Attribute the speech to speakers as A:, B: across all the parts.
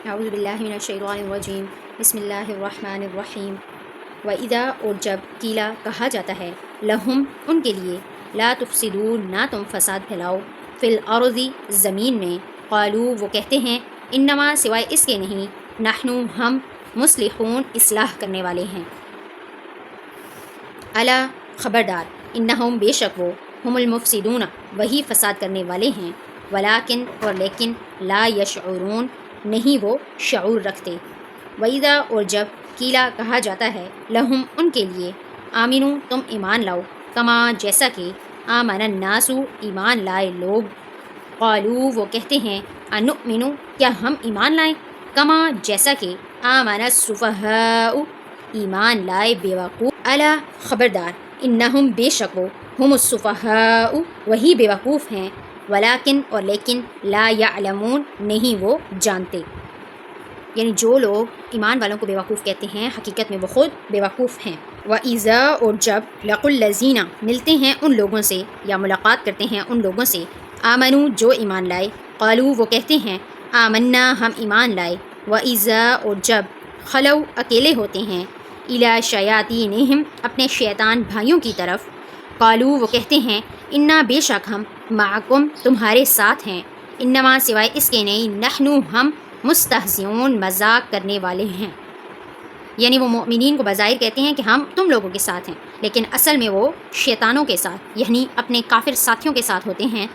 A: اعوذ باللہ من الشیطان الرجیم بسم اللہ الرحمن الرحیم وَإِذَا اور جب قیلا کہا جاتا ہے لہم ان کے لیے لا تفسدون نہ تم فساد پھیلاؤ فی الارض زمین میں قالو وہ کہتے ہیں انما سوائے اس کے نہیں نحنو ہم مصلحون اصلاح کرنے والے ہیں الا خبردار انہم بے شک وہ ہم المفسدون وہی فساد کرنے والے ہیں ولیکن اور لیکن لا یشعرون نہیں وہ شعور رکھتے وَإِذَا اور جب قیلا کہا جاتا ہے لہم ان کے لیے آمنو تم ایمان لاؤ کما جیسا کہ آمن الناس ایمان لائے لوگ قالو وہ کہتے ہیں انؤمنو کیا ہم ایمان لائیں کما جیسا کہ آمن السفہاء ایمان لائے بیوقوف الا خبردار انہم بے شک وہ ہم السفہاء وہی بیوقوف ہیں ولیکن اور لیکن لا یعلمون نہیں وہ جانتے یعنی جو لوگ ایمان والوں کو بیوقوف کہتے ہیں حقیقت میں وہ خود بیوقوف ہیں وَإِذَا اور جب لَقُوا الَّذِينَ ملتے ہیں ان لوگوں سے یا ملاقات کرتے ہیں ان لوگوں سے آمنو جو ایمان لائے قالو وہ کہتے ہیں آمنا ہم ایمان لائے وَإِذَا اور جب خلو اکیلے ہوتے ہیں اِلَى شَيَاطِينِهِمْ اپنے شیطان بھائیوں کی طرف قالو وہ کہتے ہیں انا بے شک ہم معکم تمہارے ساتھ ہیں انما سوائے اس کے نہیں نحنو ہم مستہزئون مذاق کرنے والے ہیں یعنی وہ مؤمنین کو بظاہر کہتے ہیں کہ ہم تم لوگوں کے ساتھ ہیں لیکن اصل میں وہ شیطانوں کے ساتھ یعنی اپنے کافر ساتھیوں کے ساتھ ہوتے ہیں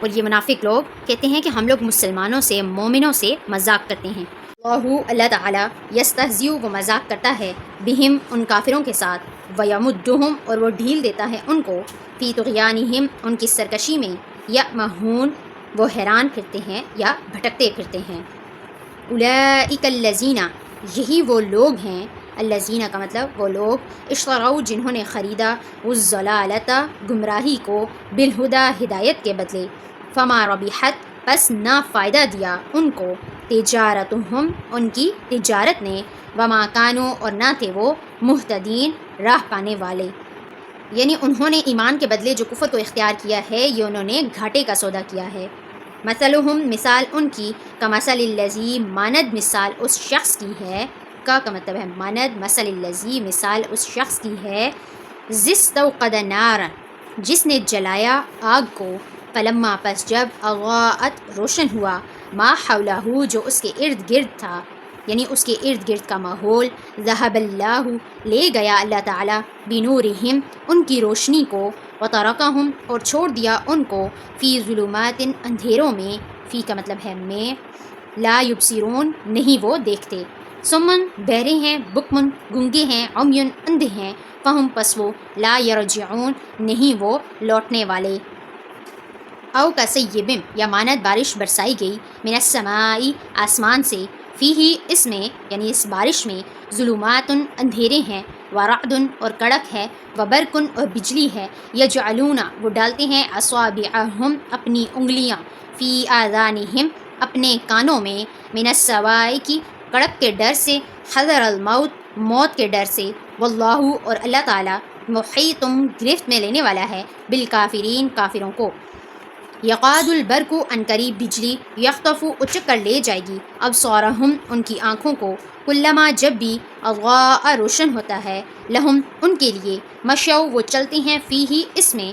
A: اور یہ منافق لوگ کہتے ہیں کہ ہم لوگ مسلمانوں سے مومنوں سے مذاق کرتے ہیں اللہ تعالیٰ یستہزئ وہ مذاق کرتا ہے بہم ان کافروں کے ساتھ ویمدہم اور وہ ڈھیل دیتا ہے ان کو فی طغیانہم ان کی سرکشی میں یعمہون وہ حیران پھرتے ہیں یا بھٹکتے پھرتے ہیں اولئک الذین یہی وہ لوگ ہیں الذین کا مطلب وہ لوگ اشتروا جنہوں نے خریدا الضلالۃ گمراہی کو بالہدی ہدایت کے بدلے فما ربحت پس نہ فائدہ دیا ان کو تجارتہم ان کی تجارت نے وما کانوا اور نہ تھے وہ مہتدین راہ پانے والے یعنی انہوں نے ایمان کے بدلے جو کفر کو اختیار کیا ہے یہ انہوں نے گھاٹے کا سودا کیا ہے مثلہم مثال ان کی کمثل الذی ماند مثال اس شخص کی ہے کا مطلب ہے ماند مثل الذی مثال اس شخص کی ہے ذستوقد نارا جس نے جلایا آگ کو فلما پس جب اضاءت روشن ہوا ما حولہ جو اس کے ارد گرد تھا یعنی اس کے ارد گرد کا ماحول ذہب اللہ لے گیا اللہ تعالیٰ بنورہم ان کی روشنی کو وترکہم اور چھوڑ دیا ان کو فی ظلمات اندھیروں میں فی کا مطلب ہے میں لا یبصرون نہیں وہ دیکھتے سمن بہرے ہیں بکمن گنگے ہیں عمیون اندھے ہیں فہم پس وہ لا یرجعون نہیں وہ لوٹنے والے او کا سیبم یا مانت بارش برسائی گئی من السماء آسمان سے فیہی اس میں یعنی اس بارش میں ظلمات اندھیرے ہیں ورعد اور کڑک ہے وبرکن اور بجلی ہے یجعلون وہ ڈالتے ہیں اصابعہم اپنی انگلیاں فی آذانہم اپنے کانوں میں من الصواعق کڑک کے ڈر سے حذر الموت موت کے ڈر سے واللہ اور اللہ تعالیٰ محیط گرفت میں لینے والا ہے بالکافرین کافروں کو یقاد البرق عنقریب بجلی یخطف اچک کر لے جائے گی ابصارہم ان کی آنکھوں کو کلما جب بھی اضاء روشن ہوتا ہے لہم ان کے لیے مشو وہ چلتے ہیں فیہی اس میں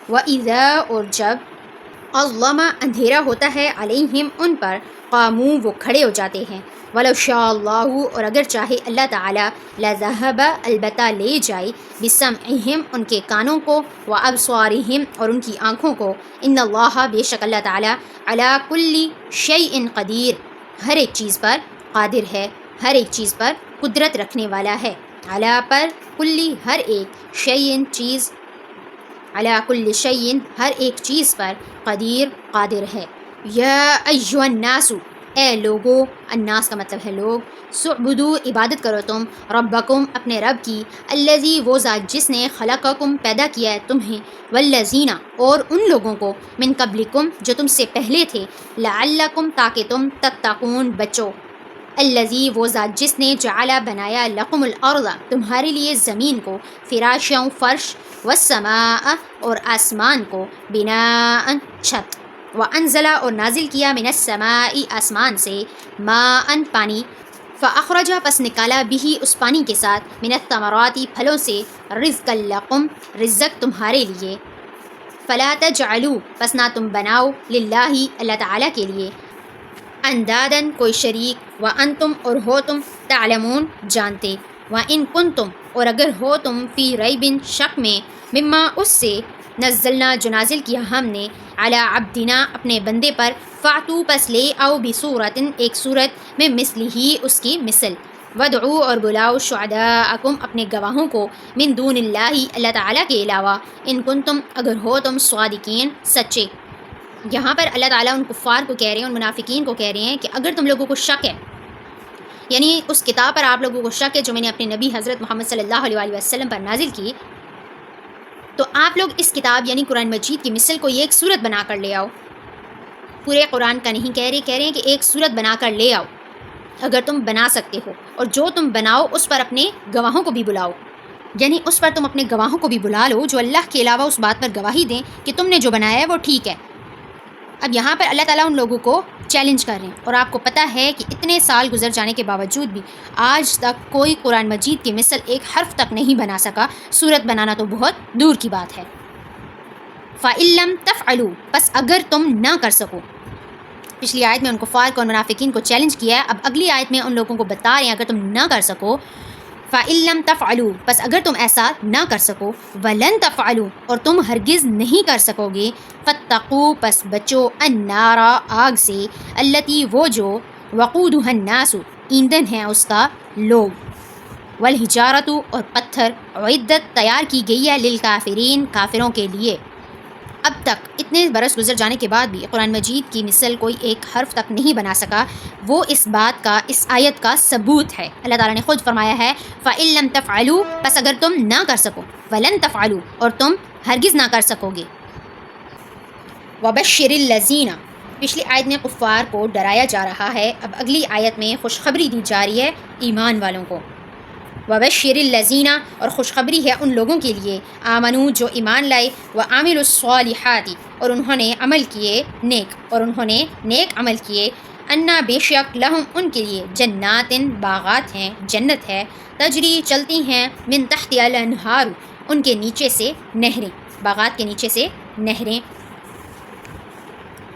A: وَإِذَا اور جب اظلم اندھیرا ہوتا ہے علیہم ان پر قاموا وہ کھڑے ہو جاتے ہیں وَلَوْ شَاءَ اللَّهُ اور اگر چاہے اللہ تعالیٰ لَذَهَبَ البتہ لے جائے بِسَمْعِهِمْ ان کے کانوں کو وَأَبْصَارِهِمْ اور ان کی آنکھوں کو ان اللہ بے شک اللہ تعالیٰ عَلَى كُلِّ شَيْءٍ قدیر ہر ایک چیز پر قادر ہے ہر ایک چیز پر قدرت رکھنے والا ہے عَلَى پر کلی ہر ایک شَيْءٍ چیز عَلَى كُلِّ شَيْءٍ ہر ایک چیز پر قدیر قادر ہے یا ایھا الناس اے لوگو الناس کا مطلب ہے لوگ سعبدو عبادت کرو تم ربکم اپنے رب کی الذی وہ ذات جس نے خلقکم پیدا کیا ہے تمہیں والذین اور ان لوگوں کو من قبلکم جو تم سے پہلے تھے لعلکم تاکہ تم تتقون بچو الذی وہ ذات جس نے جعلا بنایا لکم الارض تمہارے لیے زمین کو فراشا فرش والسماء اور آسمان کو بناء چھت وَأَنزَلَ اور نازل کیا من السماء آسمان سے ماءً پانی فَأَخْرَجَ پس نکالا بھی اس پانی کے ساتھ من الثمرات پھلوں سے رزقا لکم رزق تمہارے لیے فَلَا تَجْعَلُوا پس نہ تم بناؤ للہ اللہ تعالیٰ کے لیے اندادن کوئی شریک وَأَنتُم اور ہو تم تعلمون جانتے وَإِن كُنتُم اور اگر ہو تم فی ریبن شک میں مما اس سے نزلنا جو نازل کیا ہم نے علی عبدنا اپنے بندے پر فاتو پس لے آؤ بصورت ایک صورت میں مثلہ اس کی مثل ودعو اور بلاؤ شہداءکم اپنے گواہوں کو من دون اللہ اللہ تعالیٰ کے علاوہ ان کنتم اگر ہو تم صادقین سچے. یہاں پر اللہ تعالیٰ ان کفار کو کہہ رہے ہیں، ان منافقین کو کہہ رہے ہیں کہ اگر تم لوگوں کو شک ہے، یعنی اس کتاب پر آپ لوگوں کو شک ہے جو میں نے اپنے نبی حضرت محمد صلی اللہ علیہ وآلہ وسلم پر نازل کی، تو آپ لوگ اس کتاب یعنی قرآن مجید کی مثل کو یہ ایک صورت بنا کر لے آؤ. پورے قرآن کا نہیں کہہ رہے ہیں کہ ایک صورت بنا کر لے آؤ اگر تم بنا سکتے ہو، اور جو تم بناؤ اس پر اپنے گواہوں کو بھی بلاؤ، یعنی اس پر تم اپنے گواہوں کو بھی بلا لو جو اللہ کے علاوہ اس بات پر گواہی دیں کہ تم نے جو بنایا ہے وہ ٹھیک ہے. اب یہاں پر اللہ تعالیٰ ان لوگوں کو چیلنج کر رہے ہیں، اور آپ کو پتہ ہے کہ اتنے سال گزر جانے کے باوجود بھی آج تک کوئی قرآن مجید کی مثل ایک حرف تک نہیں بنا سکا، صورت بنانا تو بہت دور کی بات ہے. فَإِن لَّمْ تَفْعَلُوا پس اگر تم نہ کر سکو. پچھلی آیت میں ان کفار کو اور منافقین کو چیلنج کیا ہے، اب اگلی آیت میں ان لوگوں کو بتا رہے ہیں اگر تم نہ کر سکو فَإِن لَّمْ تَفْعَلُوا پس اگر تم ایسا نہ کر سکو وَلَن تَفْعَلُوا اور تم ہرگز نہیں کر سکو گے فَاتَّقُوا پس بچو النَّارَ آگ سے الَّتِی وہ جو وَقُودُهَا النَّاسُ ایندھن ہیں اس کا لوگ وَالْحِجَارَةُ اور پتھر عُدَّت تیار کی گئی ہے للکافرین کافروں کے لیے. اب تک اتنے برس گزر جانے کے بعد بھی قرآن مجید کی مثل کوئی ایک حرف تک نہیں بنا سکا، وہ اس بات کا اس آیت کا ثبوت ہے. اللہ تعالیٰ نے خود فرمایا ہے فَإِن لَّمْ تَفْعَلُوا پس اگر تم نہ کر سکو وَلَن تَفْعَلُوا اور تم ہرگز نہ کر سکو گے. وَبَشِّرِ الَّذِينَ پچھلی آیت میں کفار کو ڈرایا جا رہا ہے، اب اگلی آیت میں خوشخبری دی جا رہی ہے ایمان والوں کو. وَبَشِّرِ الَّذِينَ اور خوشخبری ہے ان لوگوں کے لیے آمنو جو ایمان لائے وَعَمِلُوا الصَّالِحَاتِ اور انہوں نے عمل کیے نیک عمل کیے انا بے شک لہم ان کے لیے جناتن باغات ہیں، جنت ہے تجری چلتی ہیں من تحت الانہار ان کے نیچے سے نہریں، باغات کے نیچے سے نہریں.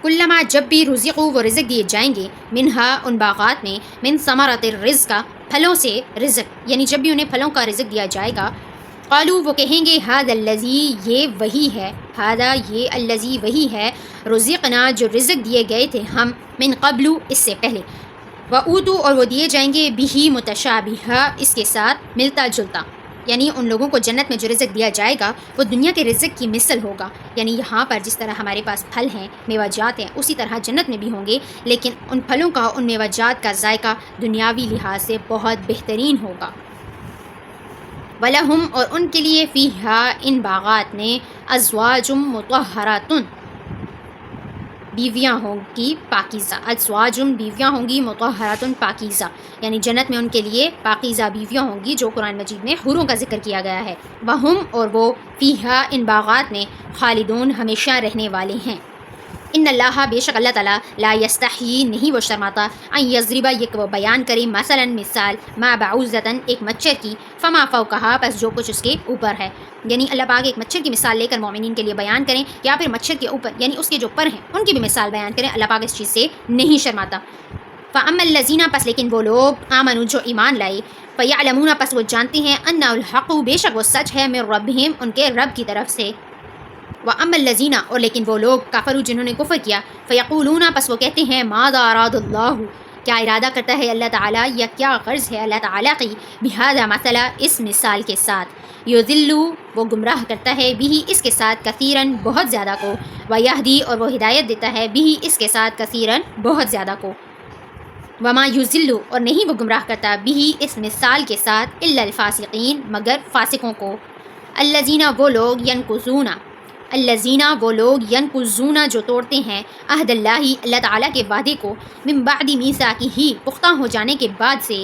A: کلما جب بھی رزقوا وہ رزق دیے جائیں گے منہا ان باغات میں من ثمرات الرزق پھلوں سے رزق، یعنی جب بھی انہیں پھلوں کا رزق دیا جائے گا قالوا وہ کہیں گے ھذا الذی یہ وہی ہے، ھذا یہ الذی وہی ہے رزقنا جو رزق دیے گئے تھے ہم من قبل اس سے پہلے وَأُوتُوا اور وہ دیے جائیں گے بِہ متشابہا اس کے ساتھ ملتا جلتا، یعنی ان لوگوں کو جنت میں جو رزق دیا جائے گا وہ دنیا کے رزق کی مثل ہوگا. یعنی یہاں پر جس طرح ہمارے پاس پھل ہیں، میوہ جات ہیں، اسی طرح جنت میں بھی ہوں گے، لیکن ان پھلوں کا ان میوہ جات کا ذائقہ دنیاوی لحاظ سے بہت بہترین ہوگا. وَلَهُمْ اور ان کے لیے فِيهَا ان باغات میں أَزْوَاجٌ مُطَهَّرَةٌ بیویاں ہوں گی پاکیزہ، ازواجن بیویاں ہوں گی مطہراتن پاکیزہ، یعنی جنت میں ان کے لیے پاکیزہ بیویاں ہوں گی جو قرآن مجید میں حوروں کا ذکر کیا گیا ہے. وہم اور وہ فیہا ان باغات میں خالدون ہمیشہ رہنے والے ہیں. ان اللہ بے شک اللہ تعالیٰ لا یستحیی نہیں وہ شرماتا ان یضربا یہ کہ وہ بیان کرے مثلا مثال ما بعوضۃ ایک مچھر کی فما فوقہا پس جو کچھ اس کے اوپر ہے، یعنی اللہ پاک ایک مچھر کی مثال لے کر مومنین کے لیے بیان کریں، یا پھر مچھر کے اوپر یعنی اس کے جو پر ہیں ان کی بھی مثال بیان کریں. اللہ پاک اس چیز سے نہیں شرماتا. فاما الذین پس لیکن وہ لوگ آمنوا جو ایمان لائے فیعلمون پس وہ جانتے ہیں ان الحق بے شک وہ سچ ہے من ربہم ان کے رب کی طرف سے. وَأَمَّا الَّذِينَ اور لیکن وہ لوگ کفروا جنہوں نے کفر کیا فَيَقُولُونَ پس وہ کہتے ہیں ماذا اراد اللہ کیا ارادہ کرتا ہے اللہ تعالیٰ یا کیا غرض ہے اللہ تعالیٰ کی بہذا مثلا اس مثال کے ساتھ یضل وہ گمراہ کرتا ہے بھی اس کے ساتھ کثیراً بہت زیادہ کو ویہدی اور وہ ہدایت دیتا ہے بھی اس کے ساتھ کثیراً بہت زیادہ کو. وما یضل اور نہیں وہ گمراہ کرتا بھی اس مثال کے ساتھ الا الفاسقین مگر فاسقوں کو. الذین وہ لوگ ینقضون جو توڑتے ہیں عہد اللہ اللہ تعالیٰ کے وعدے کو من بعد میثاقہ پختہ ہو جانے کے بعد سے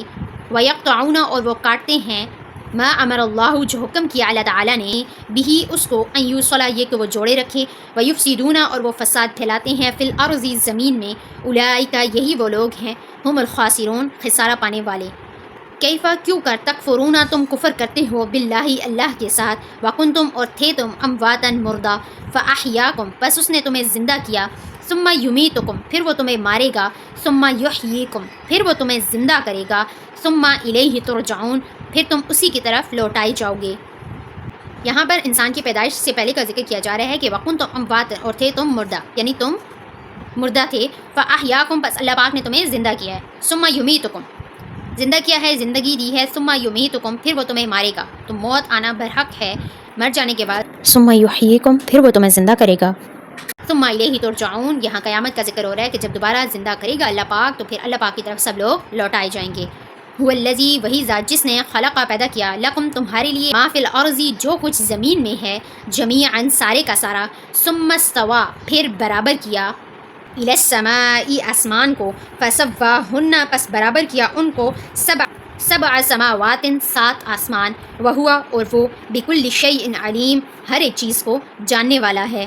A: ویقطعون اور وہ کاٹتے ہیں ما امر اللہ جو حکم کیا اللہ تعالیٰ نے بھی اس کو ان یوصلا یہ کہ وہ جوڑے رکھے ویفسدون اور وہ فساد پھیلاتے ہیں فی الارض زمین میں اولئک یہی وہ لوگ ہیں ہم الخاسرون خسارہ پانے والے کیفا کیوں کر تکفرون تم کفر کرتے ہو باللہ اللہ کے ساتھ وکنتم اور تھے تم امواتن مردہ فاحیاکم پس اس نے تمہیں زندہ کیا ثم یمیتکم پھر وہ تمہیں مارے گا ثم یحییکم پھر وہ تمہیں زندہ کرے گا ثم الیہ ترجعون پھر تم اسی کی طرف لوٹائے جاؤ گے۔ یہاں پر انسان کی پیدائش سے پہلے کا ذکر کیا جا رہا ہے کہ وکنتم امواتن اور تھے تم مردہ، یعنی تم مردہ تھے، فاحیاکم پس اللہ پاک نے تمہیں زندہ کیا ہے، ثم یمیتکم زندہ کیا ہے، زندگی دی ہے، ثم یمیتکم پھر وہ تمہیں مارے گا، تو موت آنا برحق ہے، مر جانے کے بعد ثم یحییکم پھر وہ تمہیں زندہ کرے گا، ثم الیہ ترجعون یہاں قیامت کا ذکر ہو رہا ہے کہ جب دوبارہ زندہ کرے گا اللہ پاک تو پھر اللہ پاک کی طرف سب لوگ لوٹائے جائیں گے۔ هو الذی وہی ذات جس نے خلق پیدا کیا لکم تمہارے لیے ما فی الارض جو کچھ زمین میں ہے جمیعا سارے کا سارا ثم استوى پھر برابر کیا الی السماء آسمان کو فسواہن پس برابر کیا ان کو سبع سماوات 7 آسمان وہوا اور وہ بکل شیء علیم ہر ایک چیز کو جاننے والا ہے۔